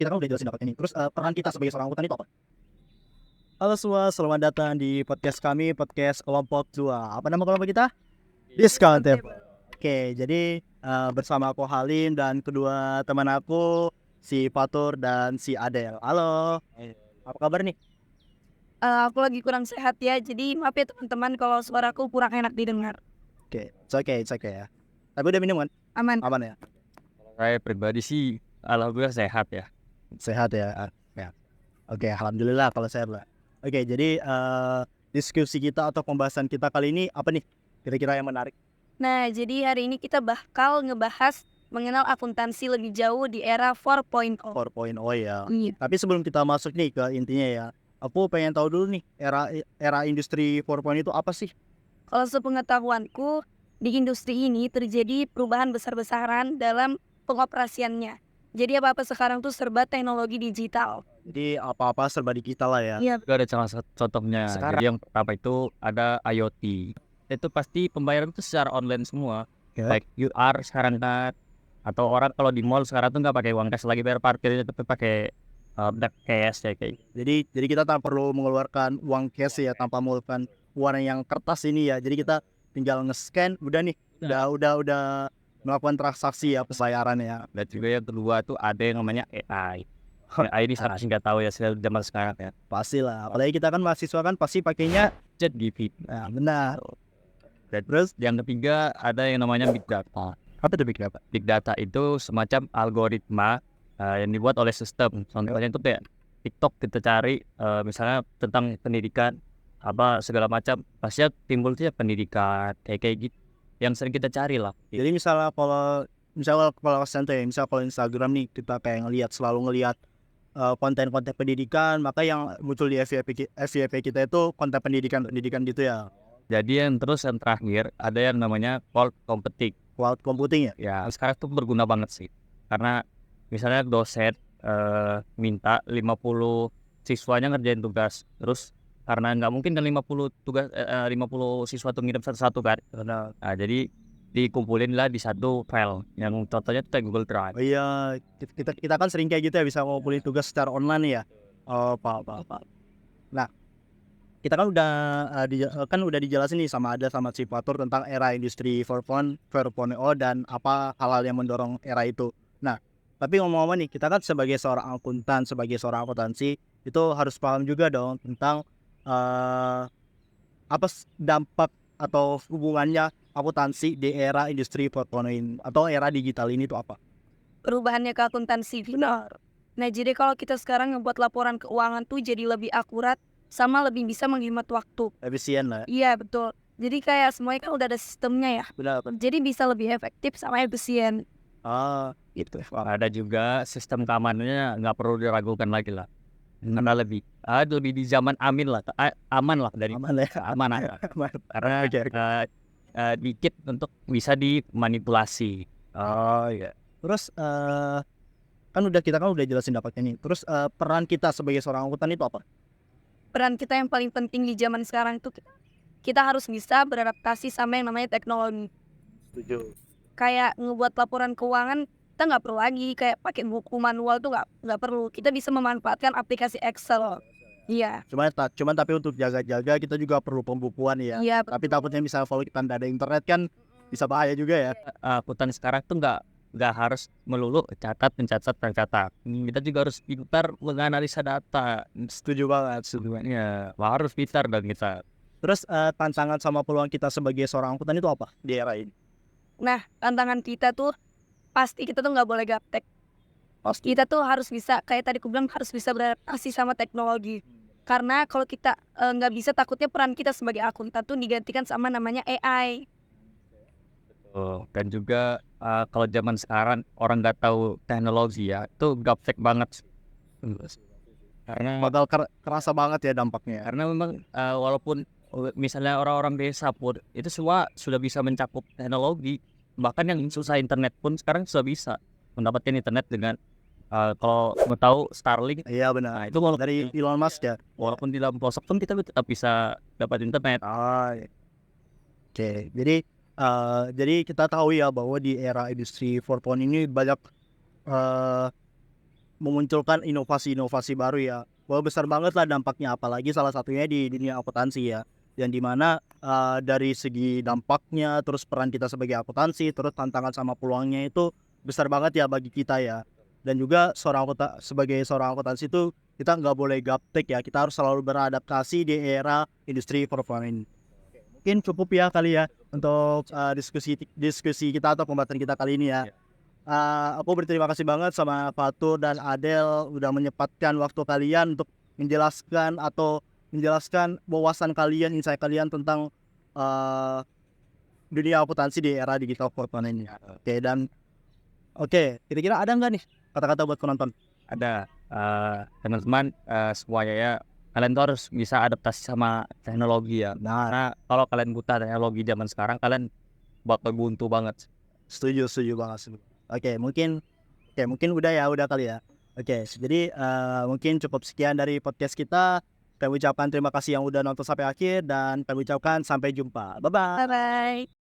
kita kan udah jelasin dapat ini. Terus peran kita sebagai seorang akuntan itu apa? Halo semua, selamat datang di podcast kami, podcast kelompok 2. Apa nama kelompok kita? Discount Table. Oke, jadi bersama aku Halim dan kedua teman aku, si Fatur dan si Adel. Halo, apa kabar nih? Aku lagi kurang sehat ya, jadi maaf ya teman-teman kalau suaraku kurang enak didengar. Oke, it's okay ya. Tapi udah minum kan? Aman. Aman ya? Saya pribadi sih alhamdulillah sehat ya. Sehat ya? Ya. Oke, alhamdulillah kalau sehat lah. Oke, jadi diskusi kita atau pembahasan kita kali ini apa nih kira-kira yang menarik? Nah, jadi hari ini kita bakal ngebahas mengenal akuntansi lebih jauh di era 4.0. 4.0 ya. Iya. Tapi sebelum kita masuk nih ke intinya ya, aku pengen tahu dulu nih era industri 4.0 itu apa sih? Kalau sepengetahuanku, di industri ini terjadi perubahan besar-besaran dalam pengoperasiannya. Jadi apa-apa sekarang tuh serba teknologi digital. Jadi apa-apa serba digital lah ya. Iya. Juga ada salah satu contohnya. Sekarang. Jadi yang pertama itu ada IoT. Itu pasti pembayaran itu secara online semua. Ya. Baik QR sekarang kan, atau orang kalau di mall sekarang tuh nggak pakai uang cash lagi bayar parkirnya, tapi pakai cash ya kayak. Jadi kita tak perlu mengeluarkan uang cash ya, tanpa mengeluarkan uang yang kertas ini ya. Jadi kita tinggal nge-scan, udah nih, udah melakukan transaksi ya pembayaran ya. Dan juga yang kedua tuh ada yang namanya AI. AI ini saya nggak tahu ya zaman sekarang ya. Pastilah. Apalagi kita kan mahasiswa kan pasti pakainya. ChatGPT. Nah, benar. Dan terus yang ketiga ada yang namanya big data. Apa itu big data? Big data itu semacam algoritma yang dibuat oleh sistem. Contohnya itu kayak TikTok kita cari misalnya tentang pendidikan apa segala macam, pasti timbul tuh ya pendidikan kayak gitu yang sering kita cari lah. Jadi misalnya kalau contoh ya, misal kalau Instagram nih kita kayak selalu ngelihat konten-konten pendidikan, maka yang muncul di FYP kita itu konten pendidikan gitu ya. Jadi yang terakhir ada yang namanya cloud computing. Cloud computing ya. Ya sekarang tuh berguna banget sih, karena misalnya dosen minta 50 siswanya ngerjain tugas, terus karena nggak mungkin kan 50 siswa tuh ngirim satu-satu kan. Nah, jadi dikumpulin lah di satu file yang contohnya tuh kayak Google Drive. Oh iya, kita kan sering kayak gitu ya, bisa ngumpulin tugas secara online ya. Oh, pak. Nah, kita kan udah dijelasin nih sama si Fatur tentang era industri 4.0 dan apa hal-hal yang mendorong era itu. Nah, tapi ngomong-ngomong nih, kita kan sebagai seorang akuntan, sebagai seorang akuntansi itu harus paham juga dong tentang apa dampak atau hubungannya akuntansi di era industri 4.0 atau era digital ini tuh apa? Perubahannya ke akuntansi benar. Nah, jadi kalau kita sekarang ngebuat laporan keuangan tuh jadi lebih akurat sama lebih bisa menghemat waktu. Efisien lah. Iya, betul. Jadi kayak semuanya kan udah ada sistemnya ya. Benar. Jadi bisa lebih efektif sama efisien. Gitu. Ada juga sistem keamanannya nggak perlu diragukan lagi lah. Karena lebih di zaman aman lah dari keamanan. Karena dikit untuk bisa dimanipulasi. Oh iya. Terus kan udah jelasin dapatnya nih. Terus peran kita sebagai seorang akuntan itu apa? Peran kita yang paling penting di zaman sekarang itu kita harus bisa beradaptasi sama yang namanya teknologi. Setuju. Kayak ngebuat laporan keuangan kita nggak perlu lagi kayak pakai buku manual tuh nggak perlu. Kita bisa memanfaatkan aplikasi Excel. Iya. Cuman tapi untuk jaga-jaga kita juga perlu pembukuan ya. Iya. Tapi takutnya misalnya kalau kita nggak ada internet kan bisa bahaya juga ya. Akuntan sekarang tuh nggak harus melulu mencatat. Kita juga harus pintar menganalisa data. Setuju banget. Sebenarnya harus pintar dan kita. Terus tantangan sama peluang kita sebagai seorang akuntan itu apa di era ini? Nah, tantangan kita tuh pasti kita tuh nggak boleh gaptek. Kita tuh harus bisa, kayak tadi aku bilang, harus bisa beradaptasi sama teknologi. Karena kalau kita nggak bisa, takutnya peran kita sebagai akuntan tuh digantikan sama namanya AI. Dan juga kalau zaman sekarang orang nggak tahu teknologi ya, itu gaptek banget. Karena Bakal kerasa banget ya dampaknya. Karena memang walaupun misalnya orang-orang desa pun itu semua sudah bisa mencakup teknologi. Bahkan yang susah internet pun sekarang sudah bisa mendapatkan internet dengan kalau mau tahu Starlink. Iya benar. Nah, itu kalau dari Elon Musk ya. Walaupun di dalam pelosok pun kita tetap bisa dapat internet. Oke. Jadi kita tahu ya bahwa di era industri 4.0 ini banyak memunculkan inovasi-inovasi baru ya. Wah, besar banget lah dampaknya, apalagi salah satunya di dunia akuntansi ya. Yang dimana dari segi dampaknya, terus peran kita sebagai akuntansi, terus tantangan sama peluangnya itu besar banget ya bagi kita ya. Dan juga sebagai seorang akuntansi itu kita nggak boleh gaptek ya, kita harus selalu beradaptasi di era industri 4.0. Mungkin cukup ya kali ya untuk diskusi kita atau pembahasan kita kali ini ya. Aku berterima kasih banget sama Fatur dan Adel udah menyempatkan waktu kalian untuk menjelaskan wawasan kalian, insight kalian tentang dunia akuntansi di era digital 4.0 ini. Oke, kira-kira ada nggak nih kata-kata buat penonton? Ada teman-teman semuanya ya, kalian tuh harus bisa adaptasi sama teknologi ya. Nah, Karena kalau kalian buta teknologi zaman sekarang, kalian bakal buntu banget. setuju banget. Oke, mungkin udah kali ya. Oke, jadi mungkin cukup sekian dari podcast kita. Kami ucapkan terima kasih yang udah nonton sampai akhir dan kami ucapkan sampai jumpa. Bye bye. Bye bye.